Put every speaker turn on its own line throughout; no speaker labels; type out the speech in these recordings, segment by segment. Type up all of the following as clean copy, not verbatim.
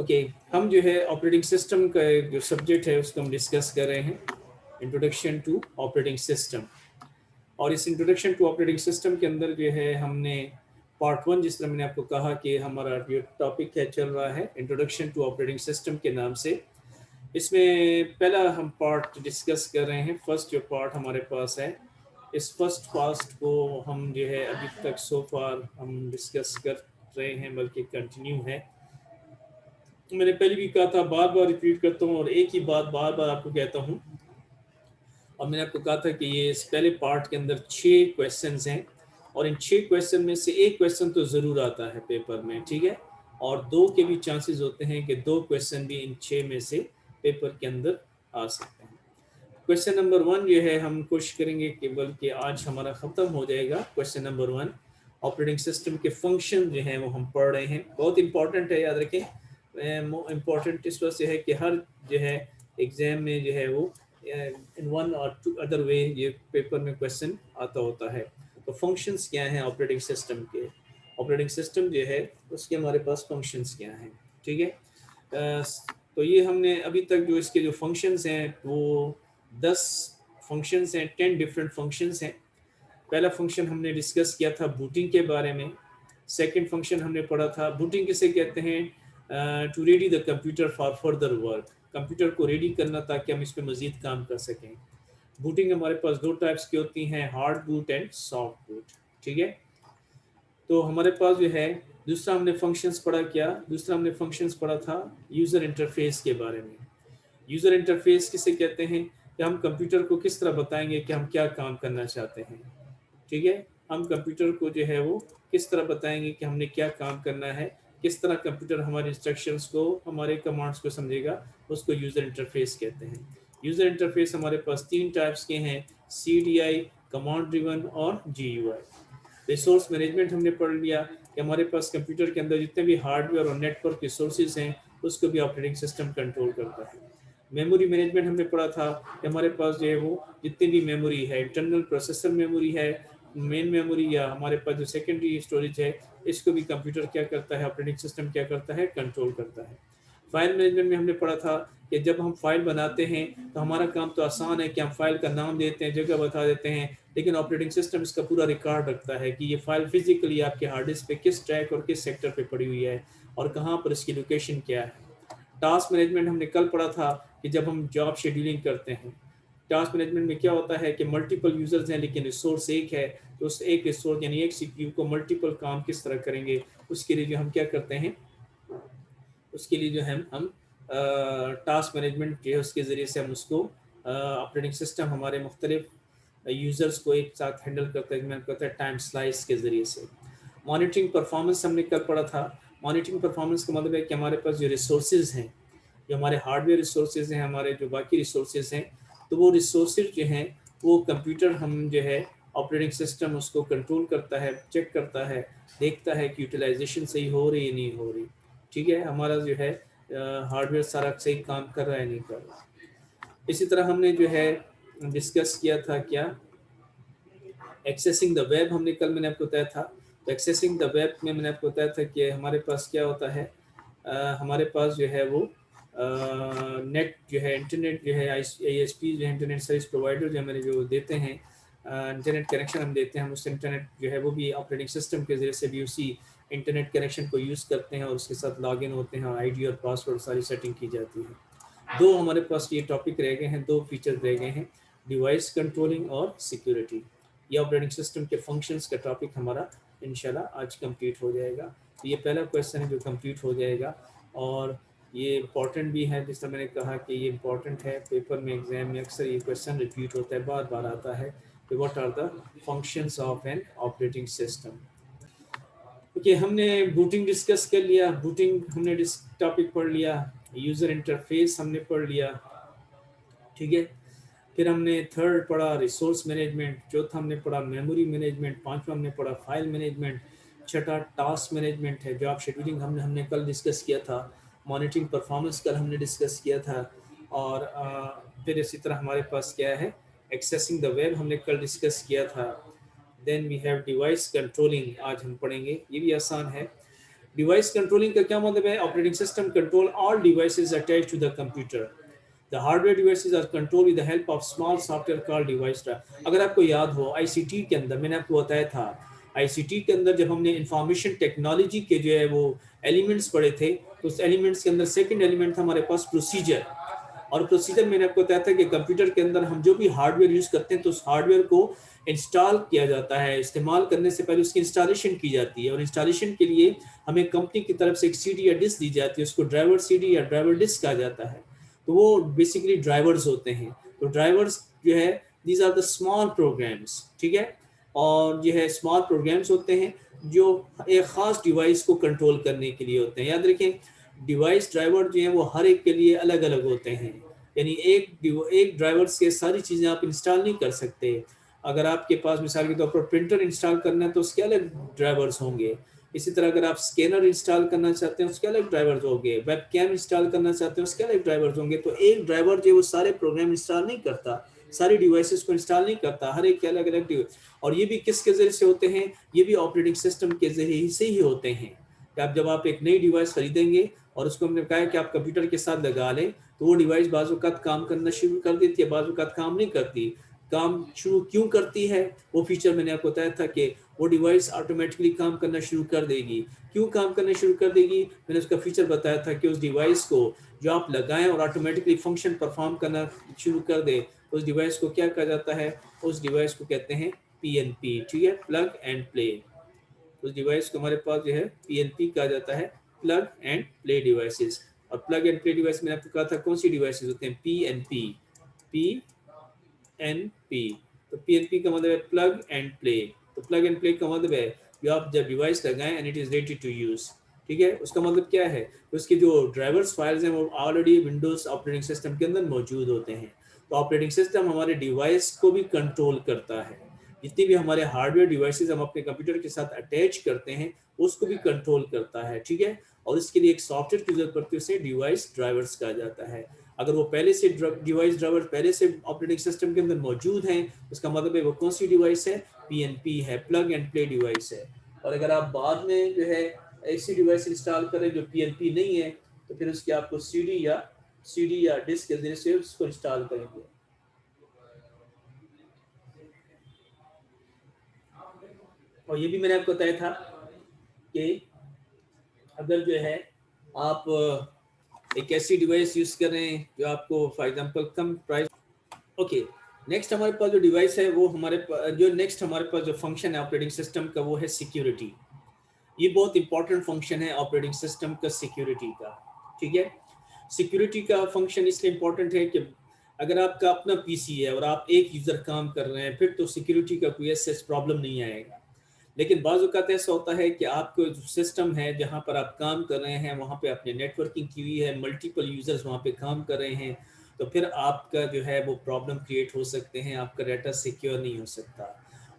Okay हम जो है ऑपरेटिंग सिस्टम का जो सब्जेक्ट है उसको हम डिस्कस कर रहे हैं, इंट्रोडक्शन टू ऑपरेटिंग सिस्टम। और इस इंट्रोडक्शन टू ऑपरेटिंग सिस्टम के अंदर जो है हमने पार्ट 1, जिस तरह मैंने आपको कहा कि हमारा जो टॉपिक है चल रहा है इंट्रोडक्शन टू ऑपरेटिंग सिस्टम के नाम से। इसमें पहला हम पार्ट डिस्कस कर रहे हैं, फर्स्ट जो पार्ट हमारे पास है। इस फर्स्ट पार्ट को हम जो है अभी तक सो फार हम डिस्कस कर रहे हैं, बल्कि कंटिन्यू है। मैंने पहले भी कहा था, बार बार रिपीट करता हूँ और एक ही बात बार बार आपको कहता हूँ। और मैंने आपको कहा था कि ये इस पहले पार्ट के अंदर 6 क्वेश्चंस हैं और इन 6 क्वेश्चन में से एक क्वेश्चन तो ज़रूर आता है पेपर में, ठीक है। और 2 के भी चांसेस होते हैं कि 2 क्वेश्चन भी इन 6 में से पेपर के अंदर आ सकते हैं। क्वेश्चन नंबर 1 जो है हम कोशिश करेंगे कि बल्कि आज हमारा ख़त्म हो जाएगा। क्वेश्चन नंबर 1 ऑपरेटिंग सिस्टम के फंक्शन जो हैं वो हम पढ़ रहे हैं। बहुत इंपॉर्टेंट है, याद रखें। इम्पॉर्टेंट इस वजह से है कि हर जो है एग्ज़ाम में जो है वो इन वन और टू अदर वे ये पेपर में क्वेश्चन आता होता है। तो फंक्शंस क्या हैं ऑपरेटिंग सिस्टम के? ऑपरेटिंग सिस्टम जो है उसके हमारे पास फंक्शंस क्या हैं, ठीक है। तो ये हमने अभी तक जो इसके जो फंक्शंस हैं वो 10 फंक्शंस हैं, 10 डिफरेंट फंक्शंस हैं। पहला फंक्शन हमने डिस्कस किया था बूटिंग के बारे में। सेकंड फंक्शन हमने पढ़ा था बूटिंग किसे कहते हैं, to ready the computer for further work, computer को रेडी करना ताकि हम इस पर मज़ीद काम कर सकें। बूटिंग हमारे पास 2 टाइप्स की होती हैं, hard boot and soft boot, ठीक है। तो हमारे पास जो है दूसरा हमने फंक्शंस पढ़ा, क्या दूसरा हमने फंक्शंस पढ़ा था यूज़र इंटरफेस के बारे में। यूज़र इंटरफेस किसे कहते हैं कि हम कंप्यूटर को किस तरह बताएंगे कि हम क्या काम करना चाहते हैं, ठीक है। हम कंप्यूटर को जो है वो किस तरह बताएंगे कि हमने क्या काम करना है, किस तरह कंप्यूटर हमारे इंस्ट्रक्शंस को, हमारे कमांड्स को समझेगा, उसको यूज़र इंटरफेस कहते हैं। यूज़र इंटरफेस हमारे पास 3 टाइप्स के हैं, CDI, कमांड ड्रिवन और GUI। रिसोर्स मैनेजमेंट हमने पढ़ लिया कि हमारे पास कंप्यूटर के अंदर जितने भी हार्डवेयर और नेटवर्क रिसोर्सेज हैं उसको भी ऑपरेटिंग सिस्टम कंट्रोल करता है। मेमोरी मैनेजमेंट हमने पढ़ा था कि हमारे पास जो है वो जितनी भी मेमोरी है, इंटरनल प्रोसेसर मेमोरी है, मेन मेमोरी या हमारे पास जो सेकेंडरी स्टोरेज है, इसको भी कंप्यूटर क्या करता है, ऑपरेटिंग सिस्टम क्या करता है, कंट्रोल करता है। फाइल मैनेजमेंट में हमने पढ़ा था कि जब हम फाइल बनाते हैं तो हमारा काम तो आसान है कि हम फाइल का नाम देते हैं, जगह बता देते हैं, लेकिन ऑपरेटिंग सिस्टम इसका पूरा रिकॉर्ड रखता है कि ये फाइल फिजिकली आपके हार्ड डिस्क पे किस ट्रैक और किस सेक्टर पे पड़ी हुई है और कहाँ पर इसकी लोकेशन क्या है। टास्क मैनेजमेंट हमने कल पढ़ा था कि जब हम जॉब शेड्यूलिंग करते हैं, टास्क मैनेजमेंट में क्या होता है कि मल्टीपल यूजर्स हैं लेकिन रिसोर्स एक है, तो उस एक रिसोर्स यानी एक CPU को मल्टीपल काम किस तरह करेंगे, उसके लिए जो हम क्या करते हैं, उसके लिए जो है हम टास्क मैनेजमेंट जो है उसके ज़रिए से हम उसको ऑपरेटिंग सिस्टम हमारे मुख्तलिफ यूज़र्स को एक साथ हैंडल करता है, मैं कहता है टाइम स्लाइस के ज़रिए से। मॉनिटरिंग परफॉर्मेंस हमने कल पढ़ा था। मॉनिटरिंग परफॉर्मेंस का मतलब है कि हमारे पास जो रिसोर्सेज हैं, जो हमारे हार्डवेयर रिसोर्सेज हैं, हमारे जो बाकी रिसोर्सेज हैं, तो वो रिसोर्सेज जो हैं वो कंप्यूटर हम जो है ऑपरेटिंग सिस्टम उसको कंट्रोल करता है, चेक करता है, देखता है कि यूटिलाइजेशन सही हो रही है नहीं हो रही, ठीक है, हमारा जो है हार्डवेयर सारा सही काम कर रहा है नहीं कर रहा। इसी तरह हमने जो है डिस्कस किया था क्या, एक्सेसिंग द वेब हमने कल मैंने आपको बताया था। तो एक्सेसिंग द वेब में मैंने आपको बताया था कि हमारे पास क्या होता है, हमारे पास जो है वो नेट जो है, इंटरनेट जो है, ISP जो है, इंटरनेट सर्विस प्रोवाइडर जो हमारे जो देते हैं इंटरनेट कनेक्शन हम देते हैं, उस इंटरनेट जो है वो भी ऑपरेटिंग सिस्टम के ज़रिए से भी उसी इंटरनेट कनेक्शन को यूज़ करते हैं और उसके साथ लॉगिन होते हैं और ID और पासवर्ड सारी सेटिंग की जाती है। 2 हमारे पास ये टॉपिक रह गए हैं, 2 फीचर रह गए हैं, डिवाइस कंट्रोलिंग और सिक्योरिटी। ये ऑपरेटिंग सिस्टम के फंक्शंस का टॉपिक हमारा इंशाल्लाह आज कंप्लीट हो जाएगा। तो ये पहला क्वेश्चन है जो कंप्लीट हो जाएगा और ये इम्पॉर्टेंट भी है, जिस तरह मैंने कहा कि ये इम्पॉर्टेंट है, पेपर में एग्जाम में अक्सर ये क्वेश्चन रिपीट होता है, बार बार आता है कि what are the functions of an operating system. Okay, हमने बूटिंग डिस्कस कर लिया, बूटिंग हमने टॉपिक पढ़ लिया, यूज़र इंटरफेस हमने पढ़ लिया, ठीक है। फिर हमने थर्ड पढ़ा रिसोर्स मैनेजमेंट, चौथा हमने पढ़ा मेमोरी मैनेजमेंट, पांचवा हमने पढ़ा फाइल मैनेजमेंट, छठा टास्क मैनेजमेंट है, जॉब शेड्यूलिंग हमने कल डिस्कस किया था, मॉनिटरिंग परफॉर्मेंस कल हमने डिस्कस किया था। और फिर इसी तरह हमारे पास क्या है, एक्सेसिंग द वेब हमने कल डिस्कस किया था। Then we have device controlling, आज हम पढ़ेंगे, ये भी आसान है। डिवाइस कंट्रोलिंग का क्या मतलब है? Operating system control all devices attached to the computer. The hardware devices are controlled with the help of small software called device driver. अगर आपको याद हो आईसीटी के अंदर मैंने आपको बताया था, आईसीटी के अंदर जब हमने इंफॉर्मेशन टेक्नोलॉजी के जो है वो एलिमेंट्स पढ़े थे, तो उस एलिमेंट्स के अंदर सेकंड एलिमेंट था हमारे पास प्रोसीजर। और प्रोसीजर मैंने आपको बताया था कि कंप्यूटर के अंदर हम जो भी हार्डवेयर यूज करते हैं तो उस हार्डवेयर को इंस्टॉल किया जाता है, इस्तेमाल करने से पहले उसकी इंस्टॉलेशन की जाती है, और इंस्टॉलेशन के लिए हमें कंपनी की तरफ से एक सीडी या डिस्क दी जाती है, उसको ड्राइवर सीडी या ड्राइवर डिस्क कहा जाता है। तो वो बेसिकली ड्राइवर्स होते हैं। तो ड्राइवर्स जो है these are the small programs, ठीक है। और ये है स्मॉल प्रोग्राम्स होते हैं जो एक ख़ास डिवाइस को कंट्रोल करने के लिए होते हैं। याद रखें डिवाइस ड्राइवर जो है वो हर एक के लिए अलग अलग होते हैं, यानी एक ड्राइवर से सारी चीज़ें आप इंस्टॉल नहीं कर सकते। अगर आपके पास मिसाल के तौर पर प्रिंटर इंस्टॉल करना है तो उसके अलग ड्राइवर्स होंगे। इसी तरह अगर आप स्कैनर इंस्टॉल करना चाहते हैं उसके अलग ड्राइवर्स होंगे, वेब कैम इंस्टॉल करना चाहते हैं उसके अलग ड्राइवर्स होंगे। तो एक ड्राइवर जो है वो सारे प्रोग्राम इंस्टॉल नहीं करता, सारी डिवाइसेस को इंस्टॉल नहीं करता, हर एक के अलग अलग डिवाइस। और ये भी किसके जरिए से होते हैं? ये भी ऑपरेटिंग सिस्टम के जरिए से ही होते हैं। कि आप जब आप एक नई डिवाइस खरीदेंगे और उसको हमने कहा है कि आप कंप्यूटर के साथ लगा लें, तो वो डिवाइस बाज़ औक़ात काम करना शुरू कर देती है, बाज़ औक़ात काम नहीं करती। काम शुरू क्यों करती है? वो फीचर मैंने आपको बताया था कि वो डिवाइस ऑटोमेटिकली काम करना शुरू कर देगी। क्यों काम करना शुरू कर देगी? मैंने उसका फीचर बताया था कि उस डिवाइस को जो आप लगाएं और ऑटोमेटिकली फंक्शन परफॉर्म करना शुरू कर दे, उस डिवाइस को क्या कहा जाता है? उस डिवाइस को कहते हैं पीएनपी, ठीक है, प्लग एंड प्ले। उस डिवाइस को हमारे पास जो है पीएनपी कहा जाता है, प्लग एंड प्ले डिवाइसेस। और प्लग एंड प्ले डिवाइस मैंने आपको कहा था कौन सी डिवाइसेस होते हैं? PNP, P N P. तो पीएनपी का मतलब है प्लग एंड प्ले। तो प्लग एंड प्ले का मतलब है जो आप जब डिवाइस लगाएं and it is ready to use, ठीक है। उसका मतलब क्या है? उसके जो ड्राइवर्स फाइल्स हैं वो ऑलरेडी विंडोज ऑपरेटिंग सिस्टम के अंदर मौजूद होते हैं। तो ऑपरेटिंग सिस्टम हमारे डिवाइस को भी कंट्रोल करता है। जितनी भी हमारे हार्डवेयर डिवाइसेस हम अपने कंप्यूटर के साथ अटैच करते हैं उसको भी कंट्रोल करता है, ठीक है। और इसके लिए एक सॉफ्टवेयर की जरूरत पड़ती है, उसे डिवाइस ड्राइवर्स कहा जाता है। अगर वो पहले से डिवाइस ड्राइवर पहले से ऑपरेटिंग सिस्टम के अंदर मौजूद हैं, उसका मतलब है वो कौन सी डिवाइस है? पीएनपी है, प्लग एंड प्ले डिवाइस है। और अगर आप बाद में जो है ऐसी डिवाइस इंस्टॉल करें जो पीएनपी नहीं है, तो फिर उसके आपको सीडी या डिस्क के जरिए से उसको इंस्टॉल करेंगे। और ये भी मैंने आपको बताया था कि अगर जो है आप एक ऐसी डिवाइस यूज कर रहे हैं जो आपको for example come price. Okay, next हमारे पास जो डिवाइस है वो जो नेक्स्ट हमारे पास जो फंक्शन है ऑपरेटिंग सिस्टम का वो है सिक्योरिटी। ये बहुत इंपॉर्टेंट फंक्शन है ऑपरेटिंग सिस्टम का, सिक्योरिटी का, ठीक है। सिक्योरिटी का फंक्शन इसलिए इंपॉर्टेंट है कि अगर आपका अपना पीसी है और आप एक यूज़र काम कर रहे हैं फिर तो सिक्योरिटी का कोई ऐसा प्रॉब्लम नहीं आएगा। लेकिन बाज़ औक़ात ऐसा होता है कि आपको जो सिस्टम है जहाँ पर आप काम कर रहे हैं वहाँ पे आपने नेटवर्किंग की हुई है, मल्टीपल यूज़र्स वहाँ पे काम कर रहे हैं, तो फिर आपका जो है वो प्रॉब्लम क्रिएट हो सकते हैं, आपका डाटा सिक्योर नहीं हो सकता।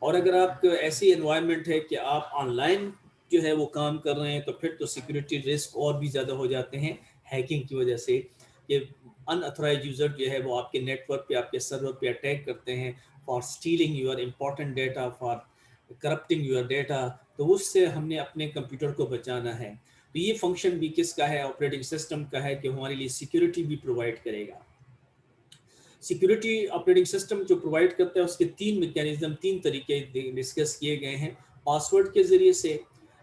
और अगर आपका ऐसी एनवायरनमेंट है कि आप ऑनलाइन जो है वो काम कर रहे हैं तो फिर तो सिक्योरिटी रिस्क और भी ज़्यादा हो जाते हैं हैकिंग की वजह से। ये अनऑथराइज्ड यूज़र जो है वो आपके नेटवर्क पे, आपके सर्वर पे अटैक करते हैं for stealing your important data, for corrupting your data. तो उससे हमने अपने कंप्यूटर को बचाना है। तो ये फंक्शन भी किसका है? ऑपरेटिंग सिस्टम का है कि हमारे लिए सिक्योरिटी भी प्रोवाइड करेगा। सिक्योरिटी ऑपरेटिंग सिस्टम जो प्रोवाइड करता है उसके तीन मैकेनिज्म, तीन तरीके डिस्कस किए गए हैं। पासवर्ड के ज़रिए से,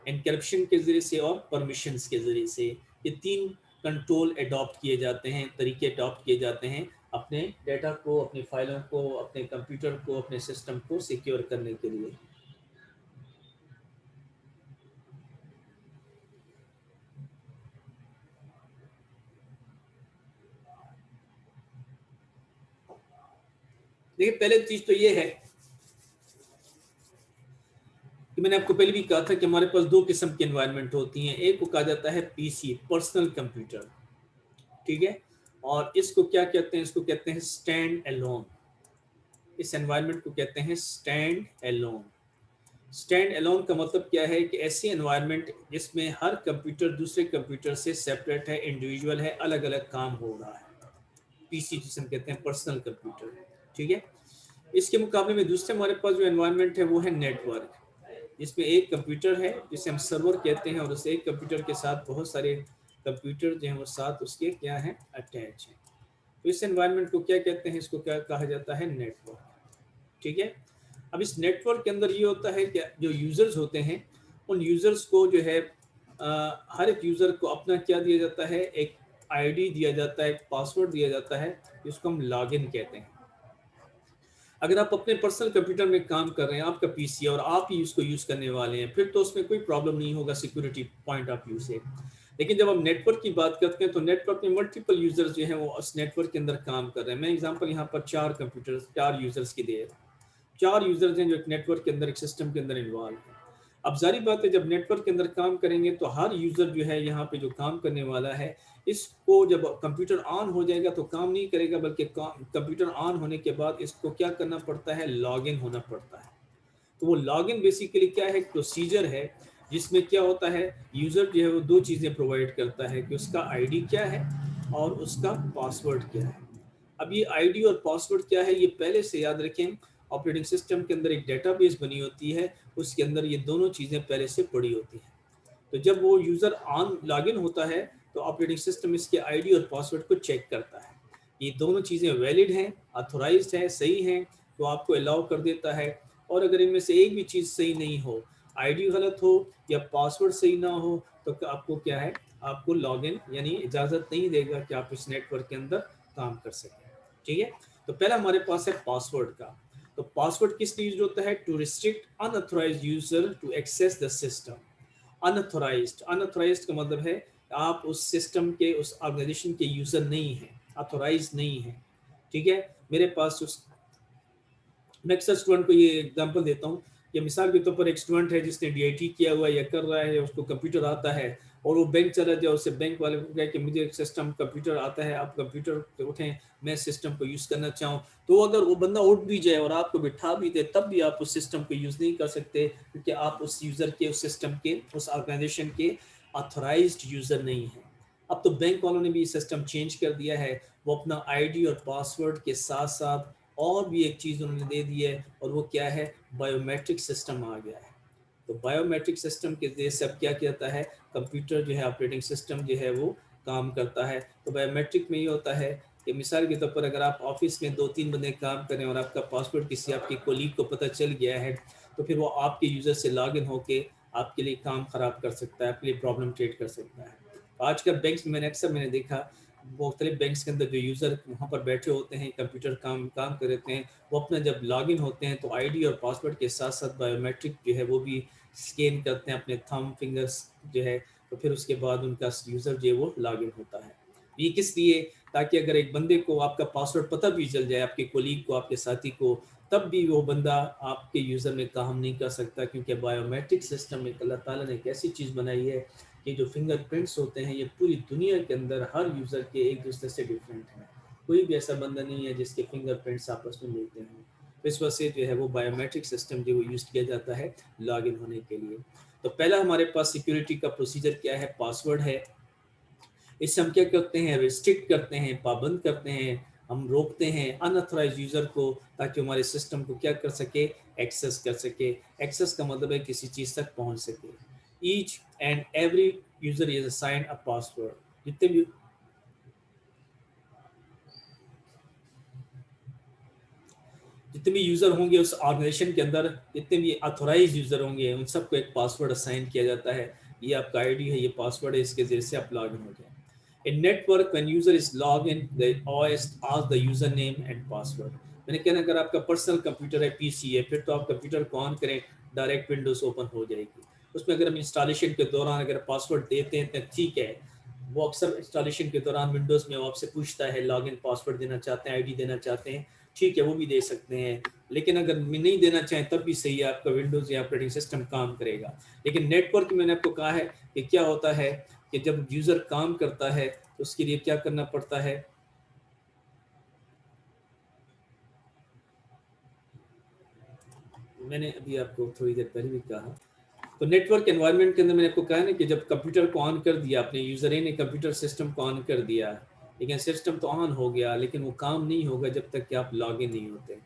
एनक्रिप्शन के ज़रिए से और परमिशंस के ज़रिए से। ये तीन कंट्रोल अडॉप्ट किए जाते हैं, तरीके अडॉप्ट किए जाते हैं अपने डेटा को, अपनी फाइलों को, अपने कंप्यूटर को, अपने सिस्टम को सिक्योर करने के लिए। देखिए पहले चीज़ तो ये है कि मैंने आपको पहले भी कहा था कि हमारे पास दो किस्म की एनवायरनमेंट होती हैं। एक को कहा जाता है पीसी, पर्सनल कंप्यूटर, ठीक है। और इसको क्या कहते हैं? इसको कहते हैं स्टैंड अलोन। इस एनवायरनमेंट को कहते हैं स्टैंड अलोन। स्टैंड अलोन का मतलब क्या है? कि ऐसी एनवायरनमेंट जिसमें हर कंप्यूटर दूसरे कंप्यूटर से सेपरेट है, इंडिविजुअल है, अलग अलग काम हो रहा है। पीसी जिसे हम कहते हैं पर्सनल कंप्यूटर, ठीक है। इसके मुकाबले में दूसरे हमारे पास जो एनवायरनमेंट है वो है नेटवर्क। जिसमें एक कंप्यूटर है जिसे हम सर्वर कहते हैं, और उस एक कंप्यूटर के साथ बहुत सारे कंप्यूटर जो हैं वो साथ उसके क्या हैं, अटैच हैं। तो इस एनवायरनमेंट को क्या कहते हैं, इसको क्या कहा जाता है, नेटवर्क। ठीक है। अब इस नेटवर्क के अंदर ये होता है कि जो यूजर्स होते हैं उन यूजर्स को जो है हर एक यूजर को अपना क्या दिया जाता है, एक आईडी दिया जाता है, एक पासवर्ड दिया जाता है, जिसको हम लॉगिन कहते हैं। अगर आप अपने पर्सनल कंप्यूटर में काम कर रहे हैं, आपका पीसी और आप ही उसको यूज करने वाले हैं, फिर तो उसमें कोई प्रॉब्लम नहीं होगा सिक्योरिटी पॉइंट ऑफ व्यू से। लेकिन जब हम नेटवर्क की बात करते हैं तो नेटवर्क में मल्टीपल यूजर्स जो हैं वो उस नेटवर्क के अंदर काम कर रहे हैं। मैं एग्जांपल यहाँ पर 4 यूजर्स की दे रहा हूँ। 4 यूजर्स हैं जो एक नेटवर्क के अंदर, एक सिस्टम के अंदर इन्वॉल्व है। अब जारी बात है, जब नेटवर्क के अंदर काम करेंगे तो हर यूजर जो है यहाँ पे जो काम करने वाला है, इसको जब कंप्यूटर ऑन हो जाएगा तो काम नहीं करेगा, बल्कि कंप्यूटर ऑन होने के बाद इसको क्या करना पड़ता है, लॉगिन होना पड़ता है। तो वो लॉगिन बेसिकली क्या है, प्रोसीजर है, जिसमें क्या होता है, यूजर जो है वो 2 चीज़ें प्रोवाइड करता है कि उसका आईडी क्या है और उसका पासवर्ड क्या है। अब ये आईडी और पासवर्ड क्या है, ये पहले से याद रखें। ऑपरेटिंग सिस्टम के अंदर एक डेटाबेस बनी होती है, उसके अंदर ये दोनों चीज़ें पहले से पड़ी होती हैं। तो जब वो यूज़र ऑन लॉगिन होता है तो ऑपरेटिंग सिस्टम इसके आईडी और पासवर्ड को चेक करता है, ये दोनों चीज़ें वैलिड हैं, ऑथोराइज्ड है, सही हैं, तो आपको अलाउ कर देता है। और अगर इनमें से एक भी चीज़ सही नहीं हो, आईडी गलत हो या पासवर्ड सही ना हो, तो आपको क्या है, आपको लॉगिन यानी इजाज़त नहीं देगा कि आप इस नेटवर्क के अंदर काम कर सकें। ठीक है। तो पहला हमारे पास है पासवर्ड का। तो पासवर्ड किस लिए यूज होता है, to restrict unauthorized user to access the system. Unauthorized का मतलब है आप उस सिस्टम के, उस ऑर्गेनाइजेशन के यूजर नहीं हैं, ऑथोराइज नहीं है। ठीक है। मेरे पास उस, मैं अक्सर स्टूडेंट को ये एग्जांपल देता हूँ कि मिसाल के तौर पर एक स्टूडेंट है जिसने डीआईटी किया हुआ है या कर रहा है, उसको कंप्यूटर आता है और वो बैंक चला जाए, उससे बैंक वाले को कहे कि मुझे एक सिस्टम कंप्यूटर आता है, आप कंप्यूटर पे उठें, मैं सिस्टम को यूज़ करना चाहूँ। तो अगर वो बंदा उठ भी जाए और आपको बिठा भी दे, तब भी आप उस सिस्टम को यूज़ नहीं कर सकते, क्योंकि आप उस यूज़र के, उस सिस्टम के, उस ऑर्गेनाइजेशन के ऑथोराइज्ड यूज़र नहीं हैं। अब तो बैंक वालों ने भी सिस्टम चेंज कर दिया है, वो अपना आईडी और पासवर्ड के साथ साथ और भी एक चीज़ उन्होंने दे दी है, और वो क्या है, बायोमेट्रिक सिस्टम आ गया है। तो बायोमेट्रिक सिस्टम के जरिए से अब क्या कहता है, कंप्यूटर जो है, ऑपरेटिंग सिस्टम जो है वो काम करता है। तो बायोमेट्रिक में ये होता है कि मिसाल के तौर पर अगर आप ऑफिस में 2-3 बंदे काम करें और आपका पासवर्ड किसी आपके कोलीग को पता चल गया है, तो फिर वो आपके यूज़र से लॉग इन होकर आपके लिए काम ख़राब कर सकता है, आपके लिए प्रॉब्लम क्रिएट कर सकता है। आजकल बैंक्स में मैंने देखा, मुख्तलिफ बैंक्स के अंदर जो यूज़र वहाँ पर बैठे होते हैं, कंप्यूटर काम काम कर रहे हैं, वो अपना जब लॉगिन होते हैं तो आईडी और पासवर्ड के साथ साथ बायोमेट्रिक जो है वो भी स्कैन करते हैं, अपने थंब फिंगर्स जो है, तो फिर उसके बाद उनका यूज़र जो है वो लॉगिन होता है। ये किस लिए, ताकि अगर एक बंदे को आपका पासवर्ड पता भी चल जाए, आपके कोलीग को, आपके साथी को, तब भी वो बंदा आपके यूज़र में काम नहीं कर सकता, क्योंकि बायोमेट्रिक सिस्टम में अल्लाह ताला ने एक ऐसी चीज़ बनाई है कि जो फिंगरप्रिंट्स होते हैं ये पूरी दुनिया के अंदर हर यूज़र के एक दूसरे से डिफरेंट हैं। कोई भी ऐसा बंदा नहीं है जिसके फिंगरप्रिंट्स आपस में मिलते हों। तो इस वजह से जो है वो बायोमेट्रिक सिस्टम जो वो यूज़ किया जाता है लॉगिन होने के लिए। तो पहला हमारे पास सिक्योरिटी का प्रोसीजर क्या है, पासवर्ड है। इससे हम क्या करते हैं, रिस्ट्रिक्ट करते हैं, पाबंद करते हैं, हम रोकते हैं अनऑथराइज यूज़र को, ताकि हमारे सिस्टम को क्या कर सके, एक्सेस कर सके। एक्सेस का मतलब है किसी चीज़ तक पहुंच सके। Each and every user is assigned a password. जितने भी यूज़र होंगे उस ऑर्गेनाइजेशन के अंदर, जितने भी ऑथोराइज यूज़र होंगे, उन सबको एक पासवर्ड असाइन किया जाता है। ये आपका आईडी है, ये पासवर्ड है, इसके जरिए से आप लॉग इन हो जाए। In network, when user is logged in, they always ask the username and password. मैंने कहना, अगर आपका पर्सनल कंप्यूटर है, पीसी है, फिर तो आप कंप्यूटर को ऑन करें, डायरेक्ट विंडोज ओपन हो जाएगी। उसमें अगर हम इंस्टॉलेशन के दौरान अगर पासवर्ड देते हैं तो ठीक है, वो अक्सर इंस्टॉलेशन के दौरान विंडोज़ में वो आपसे पूछता है लॉगिन पासवर्ड देना चाहते हैं, आईडी देना चाहते हैं, ठीक है वो भी दे सकते हैं। लेकिन अगर नहीं देना चाहें तब भी सही है, आपका विंडोज़ या ऑपरेटिंग सिस्टम काम करेगा। लेकिन नेटवर्क में मैंने आपको कहा है कि क्या होता है कि जब यूज़र काम करता है तो उसके लिए क्या करना पड़ता है, मैंने अभी आपको थोड़ी देर पहले भी कहा। तो नेटवर्क एनवायरनमेंट के अंदर मैंने आपको कहा ना कि जब कंप्यूटर को ऑन कर दिया आपने, यूज़र ए ने कंप्यूटर सिस्टम को ऑन कर दिया, लेकिन सिस्टम तो ऑन हो गया, लेकिन वो काम नहीं होगा जब तक कि आप लॉगिन नहीं होते।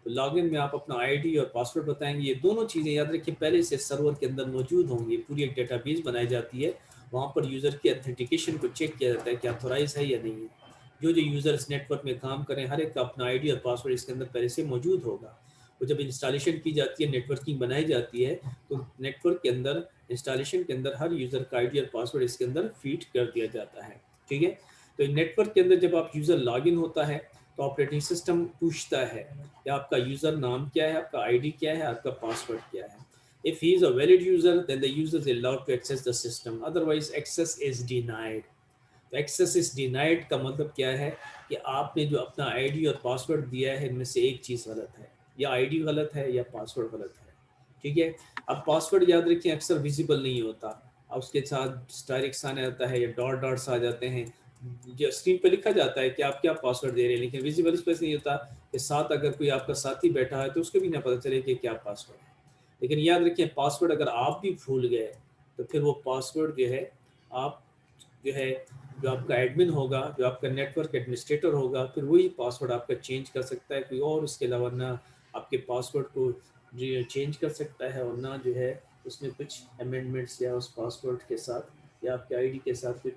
तो लॉगिन में आप अपना आईडी और पासवर्ड बताएंगे। ये दोनों चीज़ें याद रखिए पहले से सर्वर के अंदर मौजूद होंगी। पूरी एक डेटाबेस बनाई जाती है, वहाँ पर यूज़र की ऑथेंटिकेशन को चेक किया जाता है कि ऑथोराइज है या नहीं है। जो जो यूज़र इस नेटवर्क में काम करें हर एक का अपना आईडी और पासवर्ड इसके अंदर पहले से मौजूद होगा। तो जब इंस्टॉलेशन की जाती है, नेटवर्किंग बनाई जाती है, तो नेटवर्क के अंदर इंस्टॉलेशन के अंदर हर यूज़र का आईडी और पासवर्ड इसके अंदर फीड कर दिया जाता है। ठीक है। तो नेटवर्क के अंदर जब आप यूज़र लॉगिन होता है तो ऑपरेटिंग सिस्टम पूछता है कि आपका यूज़र नाम क्या है, आपका आईडी क्या है, आपका पासवर्ड क्या है। If he is a valid user, then the user is allowed to access the system. Otherwise, access is denied. तो एक्सेस इज डिनाइड का मतलब क्या है कि आपने जो अपना आईडी और पासवर्ड दिया है इनमें से एक चीज़ गलत है, या आईडी गलत है या पासवर्ड गलत है। ठीक है। अब पासवर्ड याद रखिए अक्सर विजिबल नहीं होता, अब उसके साथ स्टारिक्स आने आता है या डॉट डॉट्स आ जाते हैं। जो स्क्रीन पर लिखा जाता है कि आप क्या पासवर्ड दे रहे हैं, लेकिन विजिबल इस वजह से नहीं होता कि साथ अगर कोई आपका साथी बैठा है तो उसको भी ना पता चले कि क्या पासवर्ड है। लेकिन याद रखिए पासवर्ड अगर आप भी भूल गए तो फिर वो पासवर्ड जो है आप जो है जो आपका एडमिन होगा, जो आपका नेटवर्क एडमिनिस्ट्रेटर होगा, फिर वही पासवर्ड आपका चेंज कर सकता है। कोई और उसके अलावा ना आपके पासवर्ड को चेंज कर सकता है और ना जो है उसमें कुछ अमेंडमेंट्स या उस पासवर्ड के साथ या आपके आईडी के साथ कुछ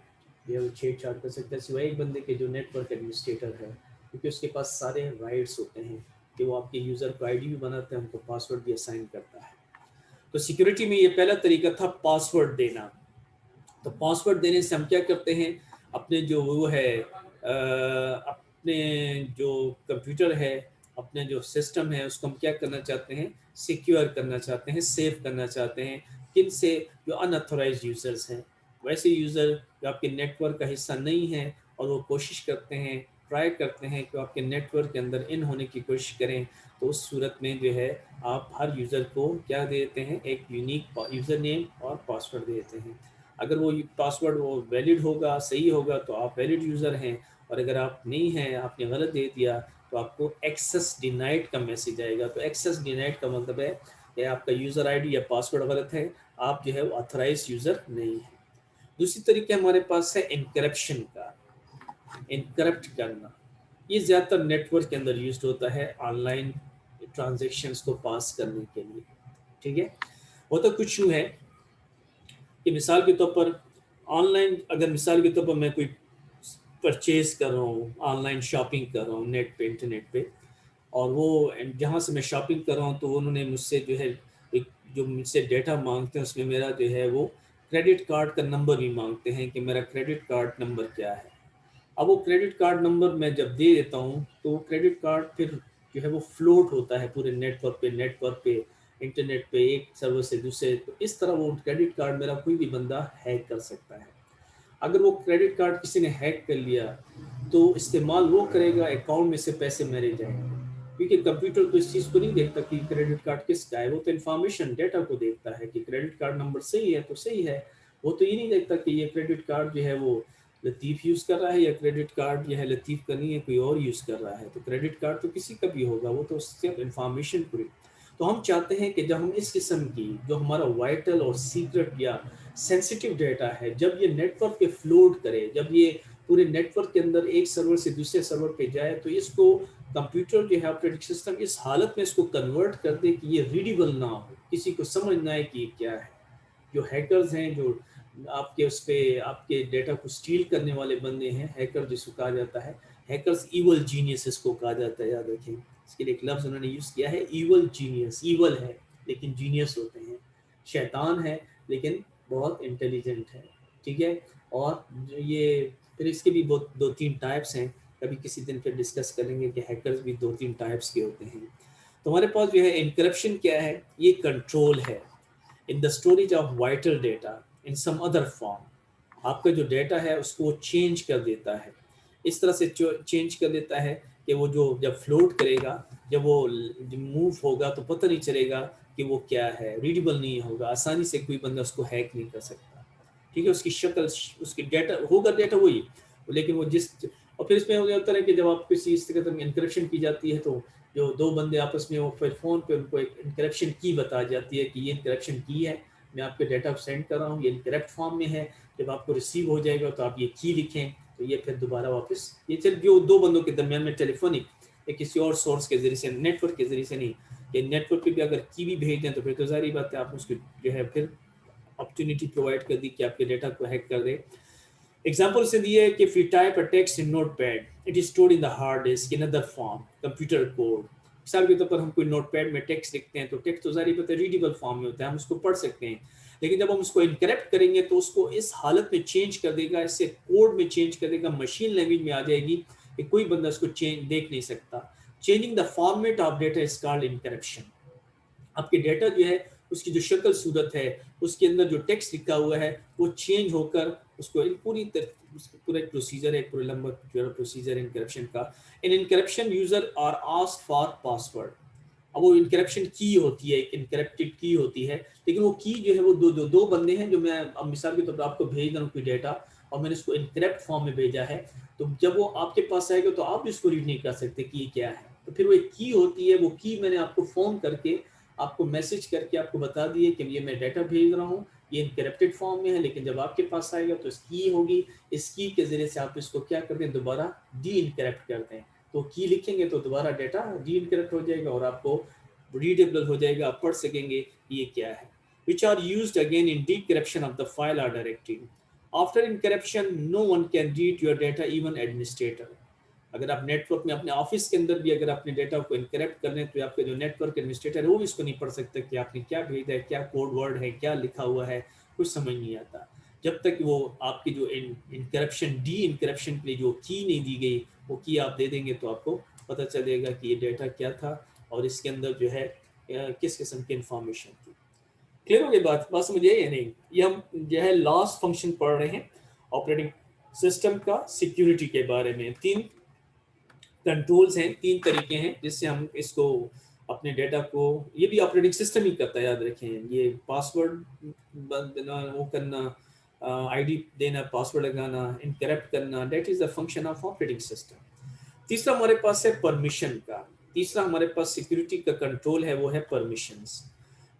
जो है वो छेड़छाड़ कर सकता है, सिवाय एक बंदे के जो नेटवर्क एडमिनिस्ट्रेटर है, क्योंकि उसके पास सारे राइट्स होते हैं कि वो आपके यूज़र को आईडी भी बनाता है, उनको पासवर्ड भी असाइन करता है। तो सिक्योरिटी में ये पहला तरीका था पासवर्ड देना। तो पासवर्ड देने से हम क्या करते हैं, अपने जो वो है अपने जो कंप्यूटर है, अपने जो सिस्टम है उसको हम क्या करना चाहते हैं, सिक्योर करना चाहते हैं, सेव करना चाहते हैं। किन से? जो अनऑथोराइज्ड यूज़र्स हैं, वैसे यूज़र जो आपके नेटवर्क का हिस्सा नहीं है और वो कोशिश करते हैं, ट्राई करते हैं कि आपके नेटवर्क के अंदर इन होने की कोशिश करें। तो उस सूरत में जो है आप हर यूज़र को क्या देते हैं, एक यूनिक यूज़र नेम और पासवर्ड देते हैं। अगर वो पासवर्ड वो वैलिड होगा, सही होगा, तो आप वैलिड यूज़र हैं, और अगर आप नहीं हैं, आपने गलत दे दिया, तो आपको एक्सेस डिनाइड का मैसेज आएगा। तो एक्सेस डिनाइड का मतलब है कि आपका यूज़र आईडी या पासवर्ड गलत है, आप जो है वो ऑथराइज यूज़र नहीं है। दूसरी तरीके हमारे पास है इनक्रप्शन का, इनक्रप्ट करना। ये ज़्यादातर नेटवर्क के अंदर यूज होता है ऑनलाइन ट्रांजेक्शन्स को पास करने के लिए। ठीक है। वो तो कुछ यूँ है कि मिसाल के तौर पर ऑनलाइन, अगर मिसाल के तौर पर मैं कोई परचेज कर रहा हूँ, ऑनलाइन शॉपिंग कर रहा हूँ नेट पे, इंटरनेट पे, और वो जहाँ से मैं शॉपिंग कर रहा हूँ तो उन्होंने मुझसे जो है एक जो मुझसे डेटा मांगते हैं उसमें मेरा जो है वो क्रेडिट कार्ड का नंबर भी मांगते हैं कि मेरा क्रेडिट कार्ड नंबर क्या है। अब वो क्रेडिट कार्ड नंबर मैं जब दे देता हूँ तो क्रेडिट कार्ड फिर जो है वो फ्लोट होता है पूरे नेटवर्क पे इंटरनेट पे, एक सर्वर से दूसरे। तो इस तरह वो क्रेडिट कार्ड मेरा कोई भी बंदा हैक कर सकता है। अगर वो क्रेडिट कार्ड किसी ने हैक कर लिया तो इस्तेमाल वो करेगा अकाउंट में से पैसे मेरे जाएंगे, क्योंकि कंप्यूटर तो इस चीज़ को नहीं देखता कि क्रेडिट कार्ड किसका है, वो तो इन्फॉर्मेशन डेटा को देखता है कि क्रेडिट कार्ड नंबर सही है तो सही है। वो तो ये नहीं देखता कि ये क्रेडिट कार्ड जो है वो लतीफ़ यूज़ कर रहा है या क्रेडिट कार्ड जो है लतीफ़ का नहीं है, कोई और यूज़ कर रहा है। तो क्रेडिट कार्ड तो किसी का भी होगा, वो तो सिर्फ इन्फॉर्मेशन पूरी। तो हम चाहते हैं कि जब हम इस किस्म की जो हमारा वाइटल और सीक्रेट या सेंसिटिव डेटा है, जब ये नेटवर्क पे फ्लोट करे, जब ये पूरे नेटवर्क के अंदर एक सर्वर से दूसरे सर्वर पे जाए, तो इसको कंप्यूटर जो है ऑपरेटिंग सिस्टम इस हालत में इसको कन्वर्ट कर दे कि ये रीडेबल ना हो, किसी को समझ ना आए कि ये क्या है। जो हैकर्स हैं, जो आपके उस पर आपके डेटा को स्टील करने वाले बंदे हैं, हैकर जिसको कहा जाता है, हैकर्स ईवल जीनियस इसको कहा जाता है, याद रखें। इसके लिए एक लफ्ज़ उन्होंने यूज़ किया है, ईवल जीनियस। ईवल है लेकिन जीनियस होते हैं, शैतान है लेकिन बहुत इंटेलिजेंट है। ठीक है। और ये फिर इसके भी बहुत दो तीन टाइप्स हैं, कभी किसी दिन फिर डिस्कस करेंगे कि हैकर्स भी दो तीन टाइप्स के होते हैं। तो हमारे पास जो है इनक्रप्शन क्या है, ये कंट्रोल है in the storage of vital data in some other form. आपका जो डेटा है उसको चेंज कर देता है, इस तरह से चेंज कर देता है कि वो जो जब फ्लोट करेगा, जब वो मूव होगा तो पता नहीं चलेगा कि वो क्या है, रीडेबल नहीं होगा, आसानी से कोई बंदा उसको हैक नहीं कर सकता। ठीक है। उसकी शक्ल, उसकी डेटा होगा, डेटा वही, लेकिन वो जिस, और फिर इसमें होता है कि जब आप किसी इस तरह की इनक्रप्शन की जाती है तो जो दो बंदे आपस में, वो फिर फ़ोन पे उनको एक इनक्रप्शन की बता जाती है कि ये इनक्रप्शन की है, मैं आपके डेटा सेंड कर रहा हूँ, ये इनकरेक्ट फॉर्म में है, जब आपको रिसीव हो जाएगा तो आप ये की लिखें, तो ये फिर दोबारा वापस, ये सिर्फ जो दो बंदों के दरमियान में टेलीफोनिक या किसी और सोर्स के जरिए से, नेटवर्क के जरिए से नहीं। कि नेटवर्क पे भी अगर की भी भेज दें तो फिर तो जारी बात है आप उसको जो है फिर अपॉर्चुनिटी प्रोवाइड कर दी कि आपके डेटा को हैक कर दे। एग्जाम्पल से दिए कि if you type a text in notepad, it is stored in the hard disk in other form, computer code। मिसाल के तौर पर हम कोई नोटपैड में टेक्स्ट लिखते हैं तो टेक्स्ट तो जारी पता है रीडेबल फॉर्म में होता है, हम उसको पढ़ सकते हैं। लेकिन जब हम उसको इनकरेप्ट करेंगे तो उसको इस हालत में चेंज कर देगा, इससे कोड में चेंज कर देगा, मशीन लैंग्वेज में आ जाएगी कि कोई बंदा उसको चेंज देख नहीं सकता। Changing the format of data is called encryption. आपके डेटा जो है उसकी जो शक्ल सूरत है, उसके अंदर जो टेक्स्ट लिखा हुआ है वो चेंज होकर उसको पूरा एक प्रोसीजर है, पूरा लंबा प्रोसीजर है इनकरप्शन का। In encryption user are asked for password. अब वो इनकरप्शन की होती है, एक इनकरप्टेड की होती है, लेकिन वो की जो है वो दो बंदे हैं। जो मैं अब मिसाल के तौर पर आपको भेज रहा हूँ कोई डेटा और मैंने उसको इनकरप्ट फॉर्म में भेजा है, तो जब वो आपके पास आएगा तो आप इसको रीड नहीं कर सकते कि ये क्या है। तो फिर वो एक की होती है, वो की मैंने आपको फोन करके आपको मैसेज करके आपको बता दिए कि ये मैं डाटा भेज रहा हूँ, ये इनकरप्टेड फॉर्म में है, लेकिन जब आपके पास आएगा तो इसकी होगी, इस की के जरिए से आप इसको क्या करते हैं, दोबारा डी इनकरप्ट करते हैं। तो की लिखेंगे तो दोबारा डाटा डी इनकरप्ट हो जाएगा और आपको रीडेबल हो जाएगा, आप पढ़ सकेंगे ये क्या है। which are used again in decryption of the file or directory. After encryption, no one can read your data, even administrator। अगर आप नेटवर्क में अपने ऑफिस के अंदर भी अगर अपने डेटा को इनकरप्ट कर लें तो आपके जो नेटवर्क एडमिनिस्ट्रेटर है वो भी इसको नहीं पढ़ सकता कि आपने क्या भेजा है, क्या कोड वर्ड है, क्या लिखा हुआ है, कुछ समझ नहीं आता। जब तक वो आपकी जो इनकरप्शन डी इनकरप्शन के लिए जो की नहीं दी गई, वो की आप दे देंगे तो आपको पता चलेगा कि ये डेटा क्या था और इसके अंदर जो है किस किस्म की इंफॉर्मेशन थी। क्लियर हो गई बात समझ आई या नहीं? ये हम जो है लास्ट फंक्शन पढ़ रहे हैं ऑपरेटिंग सिस्टम का सिक्योरिटी के बारे में। 3 कंट्रोल्स हैं, 3 तरीके हैं जिससे हम इसको अपने डेटा को, ये भी ऑपरेटिंग सिस्टम ही करता है, याद रखें। ये पासवर्ड देना, वो करना, आईडी देना, पासवर्ड लगाना, इनकरप्ट करना, that is the function of operating system. तीसरा हमारे पास है परमिशन का। तीसरा हमारे पास सिक्योरिटी का कंट्रोल है, वो है permissions.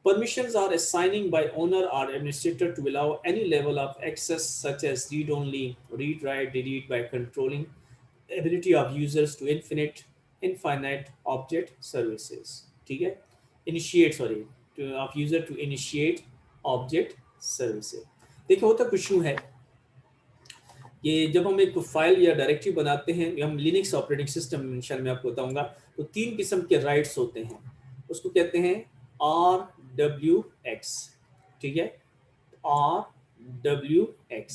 Permissions are assigning by owner or administrator to allow any level of access such as read only, read write, delete by controlling ability of users to infinite object services। ठीक है, initiate sorry to of user to initiate object services। देखिए होता कुछ यूँ है कि जब हम एक फाइल या डायरेक्टरी बनाते हैं, हम लिनक्स ऑपरेटिंग सिस्टम इंशाल्लाह मैं आपको बताऊंगा, तो 3 किस्म के राइट्स होते हैं, उसको कहते हैं RWX। ठीक है, RWX,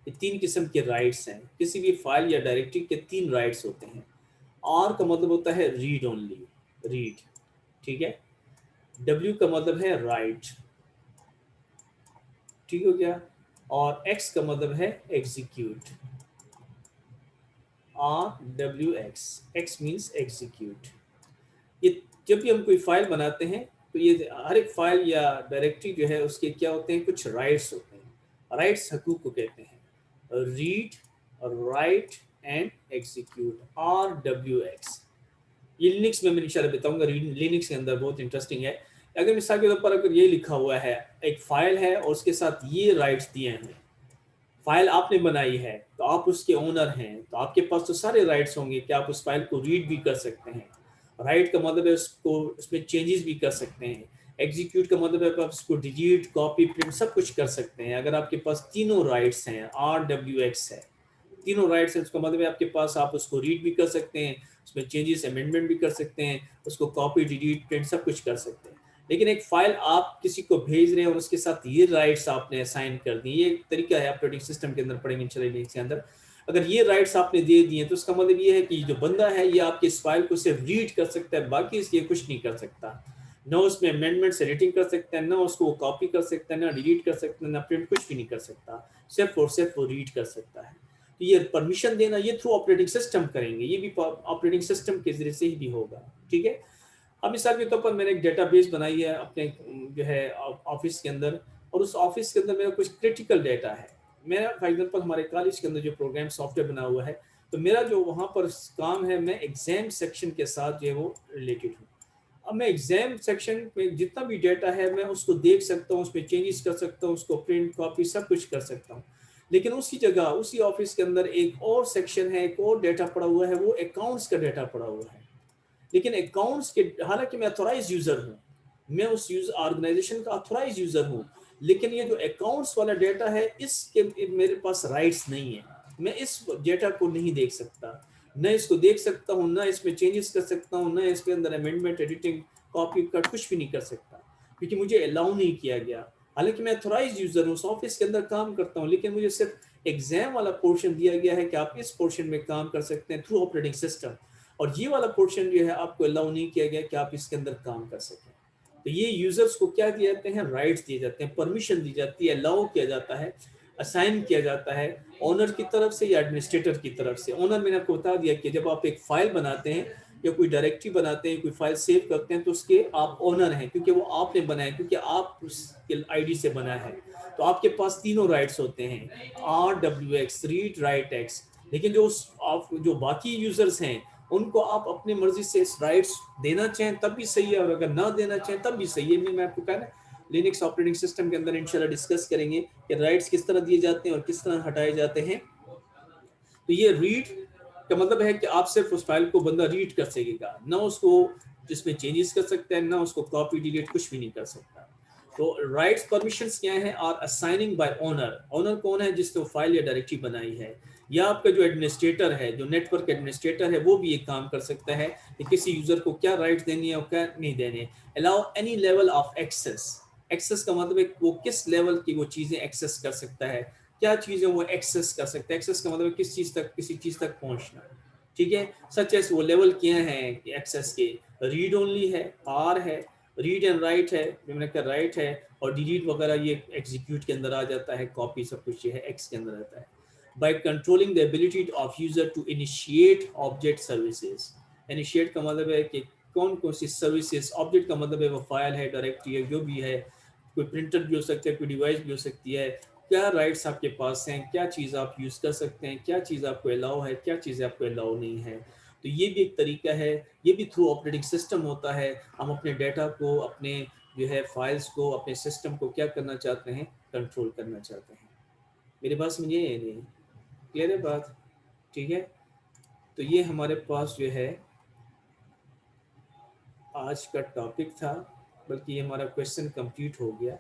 ये 3 किस्म के राइट्स हैं। किसी भी फाइल या डायरेक्टरी के 3 राइट्स होते हैं। R का मतलब होता है रीड ओनली, रीड। ठीक है, W का मतलब है राइट, ठीक हो गया, और X का मतलब है execute. RWX, X means execute. ये जब भी हम कोई फाइल बनाते हैं तो ये हर एक फाइल या डायरेक्टरी जो है उसके क्या होते हैं, कुछ राइट्स होते हैं। राइट्स हकूक को कहते हैं, read, right and execute, RWX। ये लिनक्स में मैं इंशाल्लाह बताऊंगा, लिनक्स के अंदर बहुत इंटरेस्टिंग है। अगर मिसाल के तौर पर अगर ये लिखा हुआ है, एक फाइल है और उसके साथ ये राइट्स दिए हैं, फाइल आपने बनाई है तो आप उसके ओनर हैं, तो आपके पास तो सारे राइट्स होंगे कि आप उस फाइल को रीड भी कर सकते हैं। राइट का मतलब है उसको उसमें चेंजेस भी कर सकते हैं। एग्जीक्यूट का मतलब है आप उसको डिलीट, कॉपी, प्रिंट सब कुछ कर सकते हैं। अगर आपके पास तीनों राइट्स हैं, RWX है, तीनों राइट्स हैं, उसका मतलब है आपके पास आप उसको रीड भी कर सकते हैं, उसमें चेंजेस अमेंडमेंट भी कर सकते हैं, उसको कॉपी, डिलीट, प्रिंट सब कुछ कर सकते हैं। लेकिन एक फाइल आप किसी को भेज रहे हैं और उसके साथ ये राइट्स आपने असाइन कर दी, ये एक तरीका है ऑपरेटिंग सिस्टम के अंदर पढ़ेंगे इंशाल्लाह इसके अंदर। अगर ये राइट्स आपने दे दिए तो उसका मतलब ये है कि जो बंदा है ये आपके इस फाइल को सिर्फ रीड कर सकता है, बाकी इसलिए कुछ नहीं कर सकता। न उसमें अमेंडमेंट एडिटिंग कर सकता है, न उसको कॉपी कर सकता है, न डिलीट कर सकता है, न प्रिंट, कुछ भी नहीं कर सकता, सिर्फ और सिर्फ वो रीड कर सकता है। तो ये परमिशन देना ये थ्रू ऑपरेटिंग सिस्टम करेंगे, ये भी ऑपरेटिंग सिस्टम के जरिए से ही भी होगा। ठीक है, अब मिसाल के तौर पर मैंने एक डेटाबेस बनाई है अपने जो है ऑफिस के अंदर, और उस ऑफिस के अंदर मेरा कुछ क्रिटिकल डेटा है। मेरा फॉर एग्जांपल हमारे कॉलेज के अंदर जो प्रोग्राम सॉफ्टवेयर बना हुआ है, तो मेरा जो वहाँ पर काम है, मैं एग्जाम सेक्शन के साथ जो है वो रिलेटेड हूँ। अब मैं एग्जाम सेक्शन में जितना भी डेटा है मैं उसको देख सकता हूँ, उसमें चेंजेस कर सकता हूँ, उसको प्रिंट, कॉपी सब कुछ कर सकता हूँ। लेकिन उसी जगह उसी ऑफिस के अंदर एक और सेक्शन है, एक और डेटा पड़ा हुआ है, वो अकाउंट्स का डेटा पड़ा हुआ है। लेकिन अकाउंट्स के, हालांकि मैं अथोराइज यूजर हूँ, मैं उस ऑर्गेनाइजेशन का अथोराइज यूजर हूँ, लेकिन ये जो अकाउंट्स वाला डेटा है इसके मेरे पास राइट्स नहीं है। मैं इस डेटा को नहीं देख सकता, न इसको देख सकता हूँ, न इसमें चेंजेस कर सकता हूँ, न इसके अंदर अमेंडमेंट, एडिटिंग, कॉपी कट कुछ भी नहीं कर सकता, क्योंकि मुझे अलाउ नहीं किया गया। हालांकि मैं अथोराइज यूजर हूँ, उस ऑफिस के अंदर काम करता हूँ, लेकिन मुझे सिर्फ एग्जाम वाला पोर्शन दिया गया है कि आप इस पोर्शन में काम कर सकते हैं थ्रू ऑपरेटिंग सिस्टम, और ये वाला पोर्शन जो है आपको अलाउ नहीं किया गया कि आप इसके अंदर काम कर सकें। तो ये यूजर्स को क्या दिए जाते हैं, राइट्स दिए जाते हैं, परमिशन दी जाती है, अलाउ किया जाता है, असाइन किया जाता है ओनर की तरफ से या एडमिनिस्ट्रेटर की तरफ से। ओनर, मैंने आपको बता दिया कि जब आप एक फाइल बनाते हैं या कोई डायरेक्टरी बनाते हैं, कोई फाइल सेव करते हैं, तो उसके आप ओनर हैं, क्योंकि वो आपने बनाया, क्योंकि आप उसके आईडी से बना है। तो आपके पास तीनों राइट्स होते हैं, RWX, रीड राइट एक्स। लेकिन जो आप जो बाकी यूजर्स हैं उनको आप अपनी मर्जी से राइट्स देना चाहें तब भी सही है, और अगर ना देना चाहें तब भी सही है। मैं आपको कहा ना, लिनक्स ऑपरेटिंग सिस्टम के अंदर इंशाल्लाह डिस्कस करेंगे कि राइट्स किस तरह दिए जाते हैं और किस तरह हटाए जाते हैं। तो ये रीड का मतलब है कि आप सिर्फ उस फाइल को बंदा रीड कर सकेगा, ना उसको जिसमें चेंजेस कर सकता है, ना उसको कॉपी डिलीट कुछ भी नहीं कर सकता। तो राइट्स परमिशंस क्या है, are assigning by owner. Owner कौन है, जिसने फाइल या डायरेक्टरी बनाई है, या आपका जो एडमिनिस्ट्रेटर है, जो नेटवर्क एडमिनिस्ट्रेटर है, वो भी एक काम कर सकता है कि किसी यूजर को क्या राइट्स देनी है और क्या नहीं देने। Allow any level of access. Access का मतलब है वो किस लेवल की वो चीजें एक्सेस कर सकता है, क्या चीजें वो एक्सेस कर सकता है। एक्सेस का मतलब है किस चीज तक, किसी चीज तक पहुंचना, ठीक है। सच एस वो लेवल क्या है एक्सेस के, रीड ओनली है, आर है, रीड एंड राइट है, जो मैंने कहा राइट है, और डिलीट वगैरह ये एग्जीक्यूट के अंदर आ जाता है, कॉपी सब कुछ ये है एक्स के अंदर आता है। By controlling the ability of user to initiate object services. Initiate का मतलब है कि कौन कौन सी सर्विसेज, ऑब्जेक्ट का मतलब है वो फाइल है, डायरेक्टरी है, जो भी है, कोई प्रिंटर भी हो सकता है, कोई डिवाइस भी हो सकती है, क्या राइट्स आपके पास हैं, क्या चीज़ आप यूज़ कर सकते हैं, क्या चीज़ आपको अलाउ है, क्या चीज़ आपको अलाउ नहीं है। तो ये भी एक तरीका है, ये भी थ्रू ऑपरेटिंग सिस्टम होता है। हम अपने डाटा को, अपने जो है फाइल्स को, अपने सिस्टम को क्या करना चाहते हैं, कंट्रोल करना चाहते हैं। मेरी बात समझिए या नहीं, क्लियर है बात, ठीक है। तो ये हमारे पास जो है आज का टॉपिक था, बल्कि ये हमारा क्वेश्चन कंप्लीट हो गया।